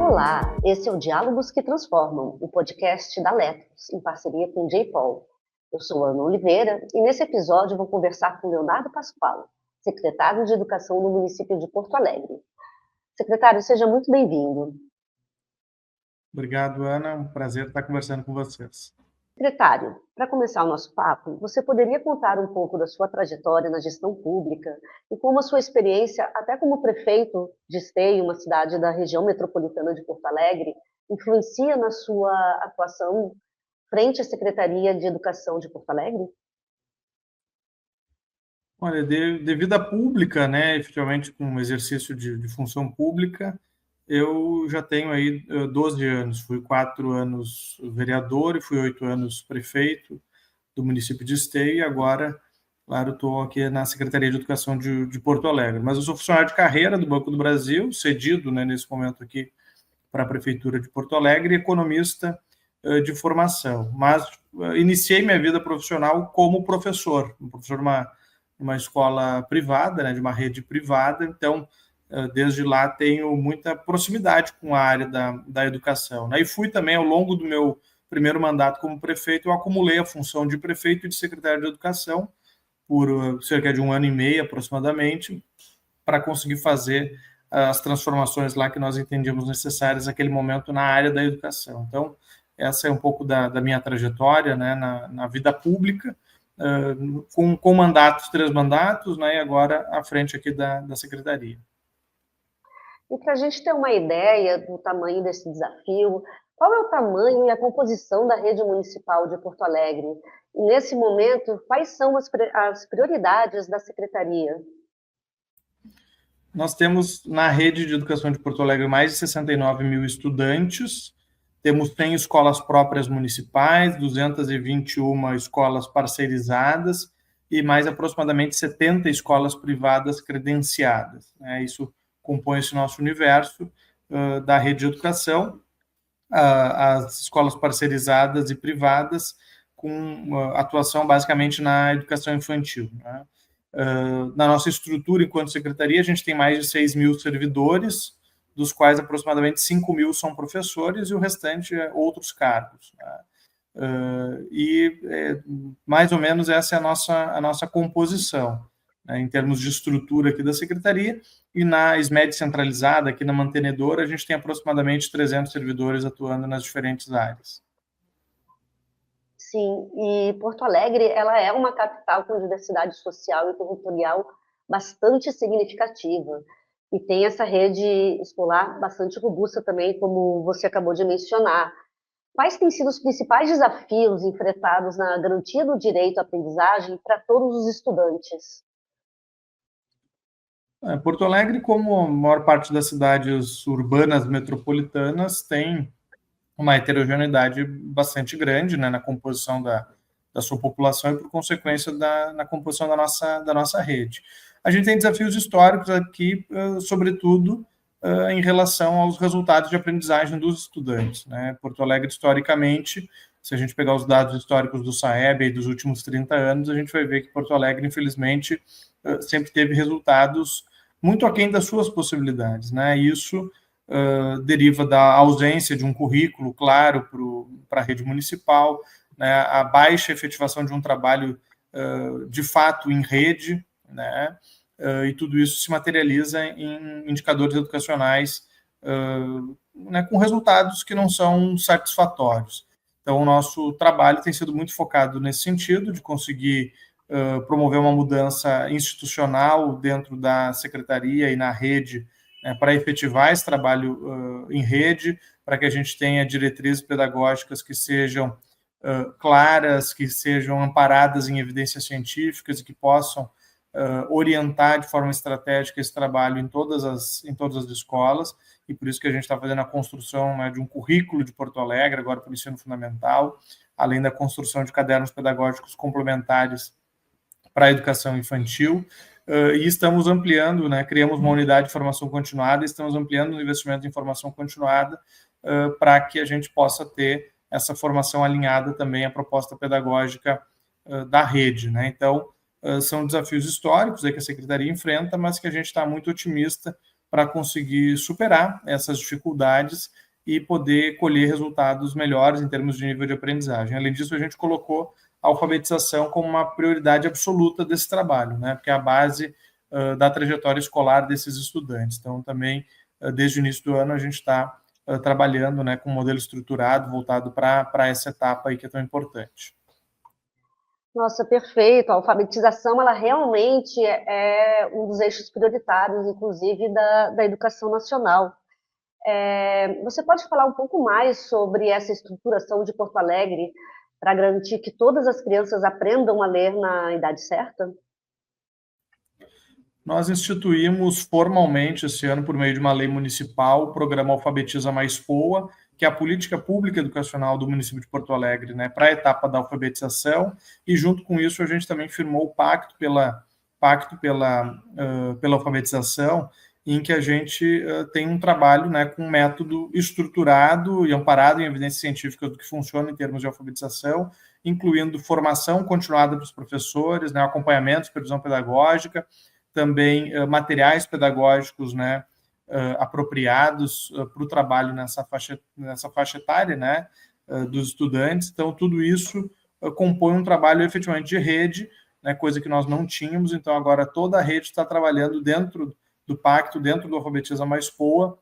Olá, esse é o Diálogos que Transformam, o podcast da Letros, em parceria com o J-Paul. Eu sou Ana Oliveira e nesse episódio vou conversar com Leonardo Pascoal, secretário de Educação no município de Porto Alegre. Secretário, seja muito bem-vindo. Obrigado, Ana. Um prazer estar conversando com vocês. Secretário, para começar o nosso papo, você poderia contar um pouco da sua trajetória na gestão pública e como a sua experiência, até como prefeito de Esteio, uma cidade da região metropolitana de Porto Alegre, influencia na sua atuação frente à Secretaria de Educação de Porto Alegre? Olha, de vida pública, né, efetivamente com o exercício de função pública, eu já tenho aí 12 anos. Fui 4 anos vereador e fui 8 anos prefeito do município de Esteio e agora, claro, estou aqui na Secretaria de Educação de Porto Alegre. Mas eu sou funcionário de carreira do Banco do Brasil, cedido, né, nesse momento aqui para a Prefeitura de Porto Alegre, e economista de formação. Mas iniciei minha vida profissional como professor de uma escola privada, né, de uma rede privada, então desde lá tenho muita proximidade com a área da educação, né? E fui também, ao longo do meu primeiro mandato como prefeito, eu acumulei a função de prefeito e de secretário de educação por cerca de 1 ano e meio aproximadamente, para conseguir fazer as transformações lá que nós entendíamos necessárias naquele momento na área da educação. Então, essa é um pouco da minha trajetória, né, na vida pública, com mandatos, 3 mandatos, né, e agora à frente aqui da Secretaria. E para a gente ter uma ideia do tamanho desse desafio, qual é o tamanho e a composição da rede municipal de Porto Alegre? E nesse momento, quais são as prioridades da Secretaria? Nós temos na rede de educação de Porto Alegre mais de 69 mil estudantes, temos 100 escolas próprias municipais, 221 escolas parceirizadas e mais aproximadamente 70 escolas privadas credenciadas, né? Isso compõe esse nosso universo da rede de educação, as escolas parceirizadas e privadas com atuação basicamente na educação infantil, né? Na nossa estrutura enquanto secretaria, a gente tem mais de 6 mil servidores, dos quais aproximadamente 5 mil são professores e o restante é outros cargos, né? Mais ou menos essa é a nossa composição, né, em termos de estrutura aqui da secretaria. E na SMED centralizada, aqui na mantenedora, a gente tem aproximadamente 300 servidores atuando nas diferentes áreas. Sim, e Porto Alegre, ela é uma capital com diversidade social e territorial bastante significativa. E tem essa rede escolar bastante robusta também, como você acabou de mencionar. Quais têm sido os principais desafios enfrentados na garantia do direito à aprendizagem para todos os estudantes? Porto Alegre, como a maior parte das cidades urbanas metropolitanas, tem uma heterogeneidade bastante grande, né, na composição da sua população e, por consequência, na composição da nossa rede. A gente tem desafios históricos aqui, sobretudo em relação aos resultados de aprendizagem dos estudantes, né? Porto Alegre, historicamente, se a gente pegar os dados históricos do SAEB dos últimos 30 anos, a gente vai ver que Porto Alegre, infelizmente, sempre teve resultados muito aquém das suas possibilidades, né? Isso deriva da ausência de um currículo claro para a rede municipal, né? A baixa efetivação de um trabalho de fato em rede, né? E tudo isso se materializa em indicadores educacionais, né, com resultados que não são satisfatórios. Então, o nosso trabalho tem sido muito focado nesse sentido, de conseguir promover uma mudança institucional dentro da secretaria e na rede, para efetivar esse trabalho em rede, para que a gente tenha diretrizes pedagógicas que sejam claras, que sejam amparadas em evidências científicas e que possam orientar de forma estratégica esse trabalho em todas as escolas, e por isso que a gente está fazendo a construção, né, de um currículo de Porto Alegre, agora para o ensino fundamental, além da construção de cadernos pedagógicos complementares para a educação infantil, e estamos ampliando, né, criamos uma unidade de formação continuada, e estamos ampliando o investimento em formação continuada para que a gente possa ter essa formação alinhada também à proposta pedagógica da rede, né? Então, são desafios históricos aí que a Secretaria enfrenta, mas que a gente está muito otimista para conseguir superar essas dificuldades e poder colher resultados melhores em termos de nível de aprendizagem. Além disso, a gente colocou a alfabetização como uma prioridade absoluta desse trabalho, né? Porque é a base da trajetória escolar desses estudantes. Então, também, desde o início do ano, a gente está trabalhando, né, com um modelo estruturado voltado para essa etapa aí que é tão importante. Nossa, perfeito. A alfabetização, ela realmente é um dos eixos prioritários, inclusive, da educação nacional. Você pode falar um pouco mais sobre essa estruturação de Porto Alegre para garantir que todas as crianças aprendam a ler na idade certa? Nós instituímos formalmente esse ano, por meio de uma lei municipal, o programa Alfabetiza Mais Poa, que é a política pública educacional do município de Porto Alegre, né, para a etapa da alfabetização, e junto com isso a gente também firmou o pacto pela alfabetização, em que a gente tem um trabalho, né, com um método estruturado e amparado em evidências científicas do que funciona em termos de alfabetização, incluindo formação continuada para os professores, né, acompanhamento, supervisão pedagógica, também materiais pedagógicos, né, apropriados para o trabalho nessa faixa etária, né, dos estudantes. Então, tudo isso compõe um trabalho efetivamente de rede, né, coisa que nós não tínhamos. Então, agora toda a rede está trabalhando dentro do pacto, dentro do Alfabetiza Mais Poa,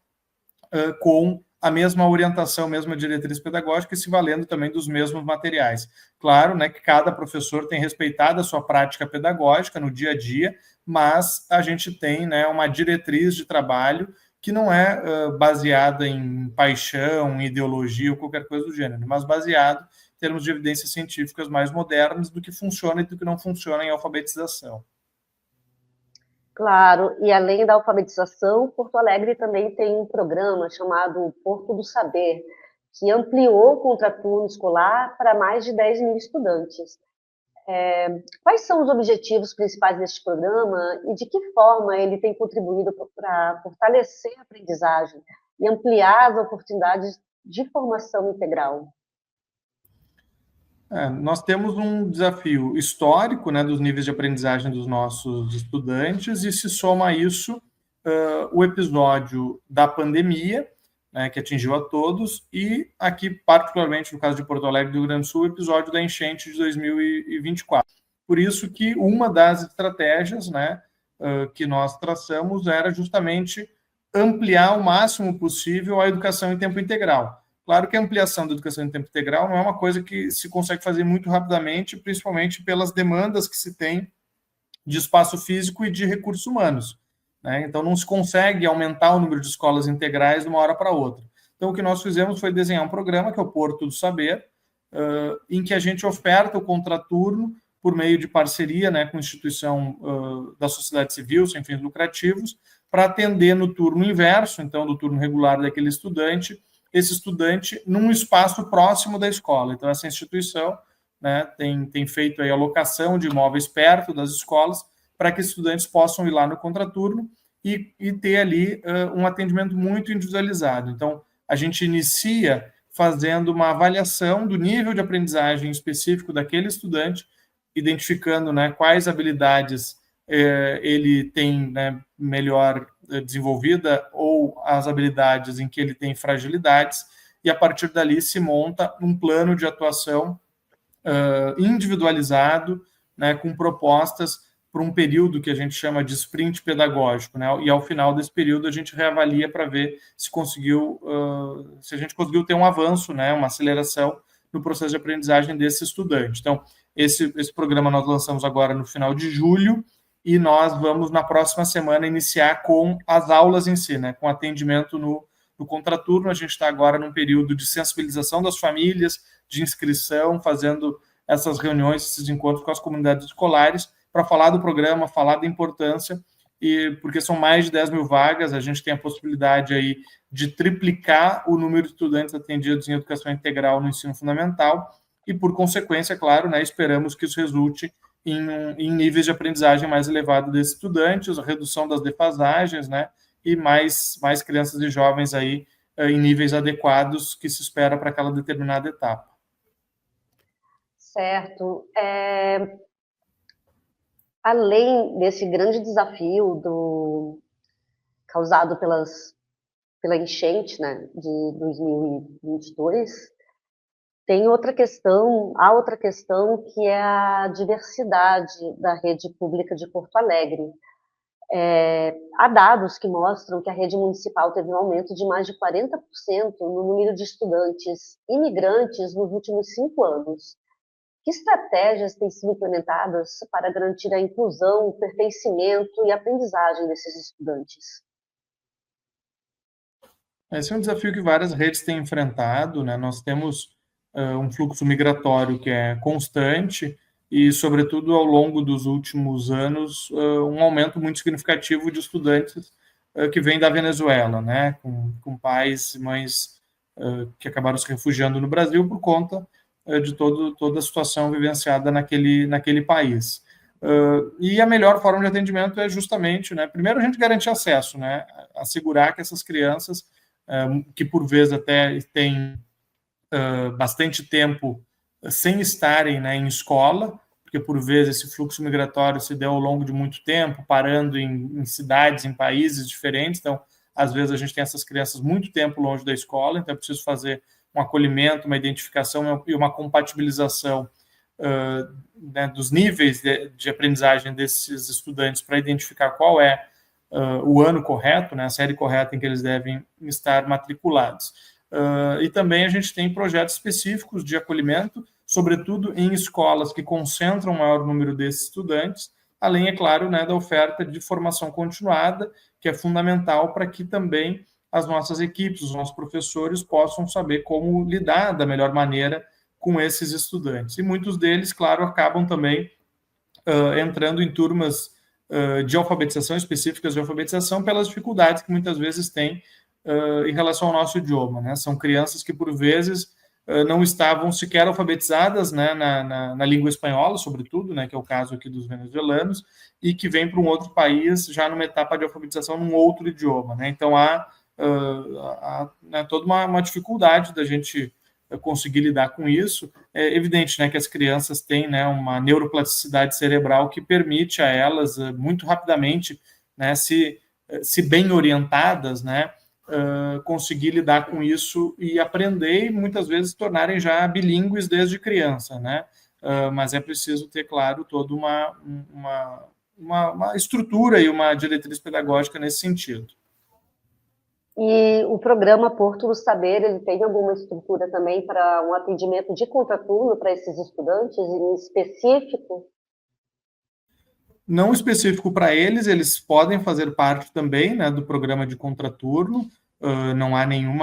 com a mesma orientação, mesma diretriz pedagógica e se valendo também dos mesmos materiais. Claro, né, que cada professor tem respeitado a sua prática pedagógica no dia a dia, mas a gente tem, né, uma diretriz de trabalho que não é baseada em paixão, em ideologia ou qualquer coisa do gênero, mas baseado em termos de evidências científicas mais modernas do que funciona e do que não funciona em alfabetização. Claro, e além da alfabetização, Porto Alegre também tem um programa chamado Porto do Saber, que ampliou o contraturno escolar para mais de 10 mil estudantes. Quais são os objetivos principais deste programa e de que forma ele tem contribuído para fortalecer a aprendizagem e ampliar as oportunidades de formação integral? Nós temos um desafio histórico, né, dos níveis de aprendizagem dos nossos estudantes, e se soma a isso o episódio da pandemia, né, que atingiu a todos, e aqui, particularmente no caso de Porto Alegre do Rio Grande do Sul, o episódio da enchente de 2024. Por isso que uma das estratégias, né, que nós traçamos era justamente ampliar o máximo possível a educação em tempo integral. Claro que a ampliação da educação em tempo integral não é uma coisa que se consegue fazer muito rapidamente, principalmente pelas demandas que se tem de espaço físico e de recursos humanos, né? Então, não se consegue aumentar o número de escolas integrais de uma hora para outra. Então, o que nós fizemos foi desenhar um programa, que é o Porto do Saber, em que a gente oferta o contraturno por meio de parceria, né, com instituição da sociedade civil, sem fins lucrativos, para atender no turno inverso, então, do turno regular daquele estudante, esse estudante num espaço próximo da escola. Então, essa instituição, né, tem feito aí a locação de imóveis perto das escolas para que estudantes possam ir lá no contraturno e ter ali um atendimento muito individualizado. Então, a gente inicia fazendo uma avaliação do nível de aprendizagem específico daquele estudante, identificando, né, quais habilidades ele tem, né, melhor desenvolvida ou as habilidades em que ele tem fragilidades, e a partir dali se monta um plano de atuação individualizado, né, com propostas para um período que a gente chama de sprint pedagógico, né, e ao final desse período a gente reavalia para ver se se a gente conseguiu ter um avanço, né, uma aceleração no processo de aprendizagem desse estudante. Então, esse programa nós lançamos agora no final de julho, e nós vamos, na próxima semana, iniciar com as aulas em si, né, com atendimento no contraturno. A gente está agora num período de sensibilização das famílias, de inscrição, fazendo essas reuniões, esses encontros com as comunidades escolares, para falar do programa, falar da importância, e porque são mais de 10 mil vagas, a gente tem a possibilidade aí de triplicar o número de estudantes atendidos em educação integral no ensino fundamental, e, por consequência, claro, né, esperamos que isso resulte em níveis de aprendizagem mais elevados desses estudantes, a redução das defasagens, né, e mais crianças e jovens aí em níveis adequados que se espera para aquela determinada etapa. Certo. Além desse grande desafio do causado pela enchente, né, de 2022, há outra questão que é a diversidade da rede pública de Porto Alegre. Há dados que mostram que a rede municipal teve um aumento de mais de 40% no número de estudantes imigrantes nos últimos 5 anos. Que estratégias têm sido implementadas para garantir a inclusão, o pertencimento e a aprendizagem desses estudantes? Esse é um desafio que várias redes têm enfrentado, né? Nós temos um fluxo migratório que é constante e, sobretudo, ao longo dos últimos anos, um aumento muito significativo de estudantes que vêm da Venezuela, né? Com pais e mães que acabaram se refugiando no Brasil por conta de toda a situação vivenciada naquele país. E a melhor forma de atendimento é justamente, né? Primeiro, a gente garantir acesso, né? Assegurar que essas crianças que por vezes até têm bastante tempo sem estarem, né, em escola, porque por vezes esse fluxo migratório se deu ao longo de muito tempo, parando em cidades, em países diferentes, então às vezes a gente tem essas crianças muito tempo longe da escola, então é preciso fazer um acolhimento, uma identificação e uma compatibilização né, dos níveis de aprendizagem desses estudantes para identificar qual é o ano correto, né, a série correta em que eles devem estar matriculados. E também a gente tem projetos específicos de acolhimento, sobretudo em escolas que concentram o maior número desses estudantes, além, é claro, né, da oferta de formação continuada, que é fundamental para que também as nossas equipes, os nossos professores possam saber como lidar da melhor maneira com esses estudantes. E muitos deles, claro, acabam também entrando em turmas de alfabetização, específicas de alfabetização, pelas dificuldades que muitas vezes têm em relação ao nosso idioma, né? São crianças que, por vezes, não estavam sequer alfabetizadas, né, na língua espanhola, sobretudo, né, que é o caso aqui dos venezuelanos, e que vêm para um outro país já numa etapa de alfabetização num outro idioma, né? Então, há né, toda uma dificuldade da gente conseguir lidar com isso. É evidente, né, que as crianças têm, né, uma neuroplasticidade cerebral que permite a elas, muito rapidamente, né, se bem orientadas, né, conseguir lidar com isso e aprender e muitas vezes tornarem já bilíngues desde criança, né? Mas é preciso ter, claro, toda uma estrutura e uma diretriz pedagógica nesse sentido. E o programa Porto do Saber, ele tem alguma estrutura também para um atendimento de contraturno para esses estudantes, em específico? Não específico para eles, eles podem fazer parte também, né, do programa de contraturno, não há nenhum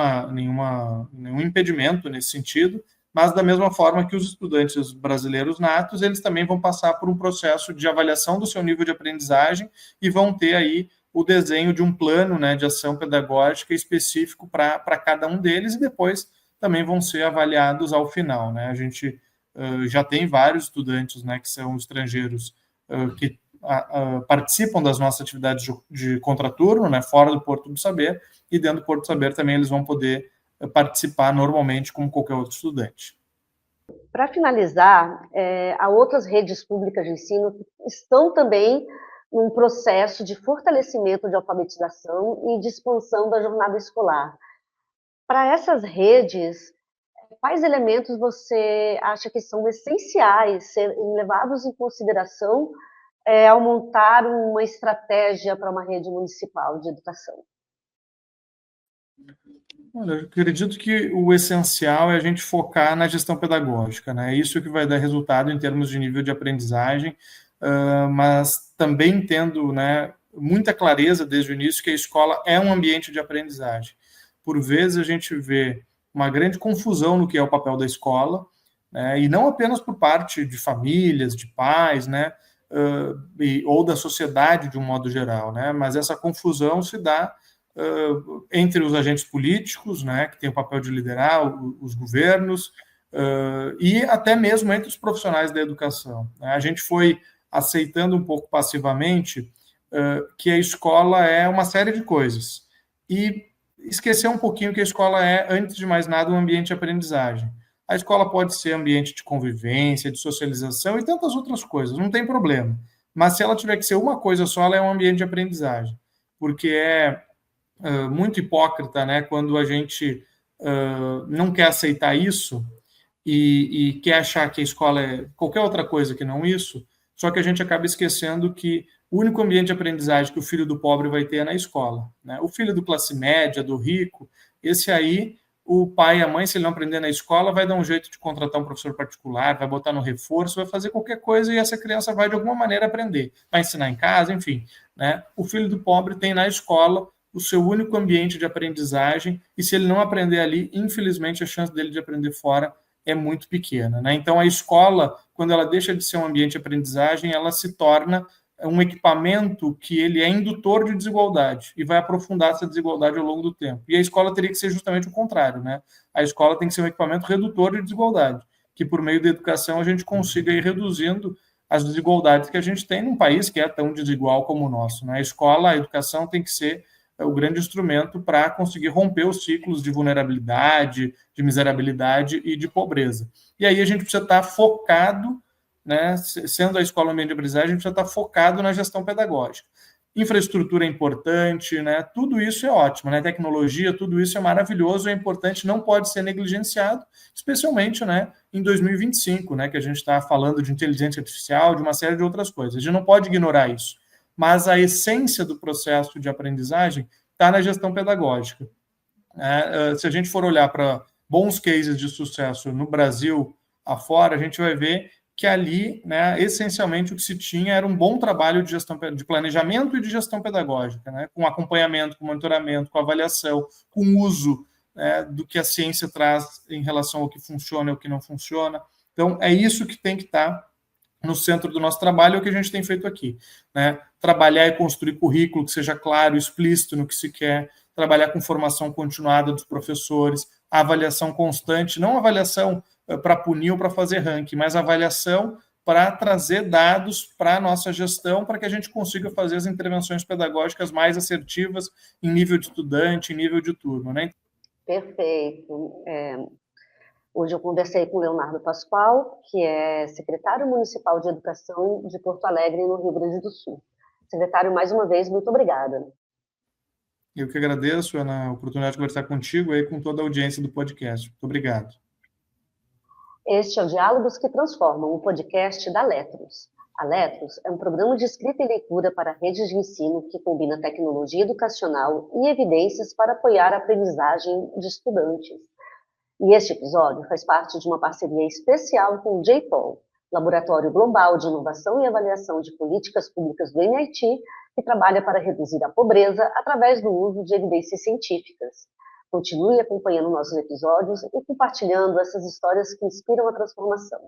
impedimento nesse sentido, mas da mesma forma que os estudantes brasileiros natos, eles também vão passar por um processo de avaliação do seu nível de aprendizagem e vão ter aí o desenho de um plano, né, de ação pedagógica específico para cada um deles e depois também vão ser avaliados ao final, né? A gente já tem vários estudantes, né, que são estrangeiros que participam das nossas atividades de contraturno, né, fora do Porto do Saber, e dentro do Porto do Saber também eles vão poder participar normalmente como qualquer outro estudante. Para finalizar, há outras redes públicas de ensino que estão também num processo de fortalecimento de alfabetização e de expansão da jornada escolar. Para essas redes, quais elementos você acha que são essenciais serem levados em consideração ao montar uma estratégia para uma rede municipal de educação? Olha, eu acredito que o essencial é a gente focar na gestão pedagógica, né? É isso que vai dar resultado em termos de nível de aprendizagem, mas também tendo, né, muita clareza desde o início que a escola é um ambiente de aprendizagem. Por vezes a gente vê uma grande confusão no que é o papel da escola, né, e não apenas por parte de famílias, de pais, né, ou da sociedade de um modo geral, né, mas essa confusão se dá entre os agentes políticos, né, que têm o papel de liderar os governos, e até mesmo entre os profissionais da educação. A gente foi aceitando um pouco passivamente que a escola é uma série de coisas, e esquecer um pouquinho que a escola é, antes de mais nada, um ambiente de aprendizagem. A escola pode ser ambiente de convivência, de socialização e tantas outras coisas, não tem problema. Mas se ela tiver que ser uma coisa só, ela é um ambiente de aprendizagem, porque é muito hipócrita, né, quando a gente não quer aceitar isso e quer achar que a escola é qualquer outra coisa que não isso, só que a gente acaba esquecendo que o único ambiente de aprendizagem que o filho do pobre vai ter é na escola, né? O filho do classe média, do rico, esse aí, o pai e a mãe, se ele não aprender na escola, vai dar um jeito de contratar um professor particular, vai botar no reforço, vai fazer qualquer coisa e essa criança vai, de alguma maneira, aprender. Vai ensinar em casa, enfim, né? O filho do pobre tem na escola o seu único ambiente de aprendizagem e se ele não aprender ali, infelizmente, a chance dele de aprender fora é muito pequena, né? Então, a escola, quando ela deixa de ser um ambiente de aprendizagem, ela se torna um equipamento que ele é indutor de desigualdade e vai aprofundar essa desigualdade ao longo do tempo. E a escola teria que ser justamente o contrário, né? A escola tem que ser um equipamento redutor de desigualdade, que por meio da educação a gente consiga ir reduzindo as desigualdades que a gente tem num país que é tão desigual como o nosso, né? A escola, a educação tem que ser o grande instrumento para conseguir romper os ciclos de vulnerabilidade, de miserabilidade e de pobreza. E aí a gente precisa estar focado, né, sendo a escola um ambiente de aprendizagem, a gente precisa estar focado na gestão pedagógica. Infraestrutura é importante, né, tudo isso é ótimo, né, tecnologia, tudo isso é maravilhoso, é importante, não pode ser negligenciado, especialmente, né, em 2025, né, que a gente está falando de inteligência artificial, de uma série de outras coisas. A gente não pode ignorar isso, mas a essência do processo de aprendizagem está na gestão pedagógica. Se a gente for olhar para bons cases de sucesso no Brasil afora, a gente vai ver que ali, né, essencialmente, o que se tinha era um bom trabalho de gestão, de planejamento e de gestão pedagógica, né, com acompanhamento, com monitoramento, com avaliação, com uso, né, do que a ciência traz em relação ao que funciona e ao que não funciona. Então, é isso que tem que estar no centro do nosso trabalho, é o que a gente tem feito aqui, né? Trabalhar e construir currículo que seja claro, explícito no que se quer, trabalhar com formação continuada dos professores, avaliação constante, não avaliação para punir ou para fazer ranking, mas avaliação para trazer dados para a nossa gestão, para que a gente consiga fazer as intervenções pedagógicas mais assertivas em nível de estudante, em nível de turma, né? Perfeito. Hoje eu conversei com o Leonardo Pascoal, que é secretário municipal de educação de Porto Alegre, no Rio Grande do Sul. Secretário, mais uma vez, muito obrigada. Eu que agradeço, Ana, a oportunidade de conversar contigo e com toda a audiência do podcast. Muito obrigado. Este é o Diálogos que Transformam, um podcast da Letros. A Letros é um programa de escrita e leitura para redes de ensino que combina tecnologia educacional e evidências para apoiar a aprendizagem de estudantes. E este episódio faz parte de uma parceria especial com o JPOL, Laboratório Global de Inovação e Avaliação de Políticas Públicas do MIT, que trabalha para reduzir a pobreza através do uso de evidências científicas. Continue acompanhando nossos episódios e compartilhando essas histórias que inspiram a transformação.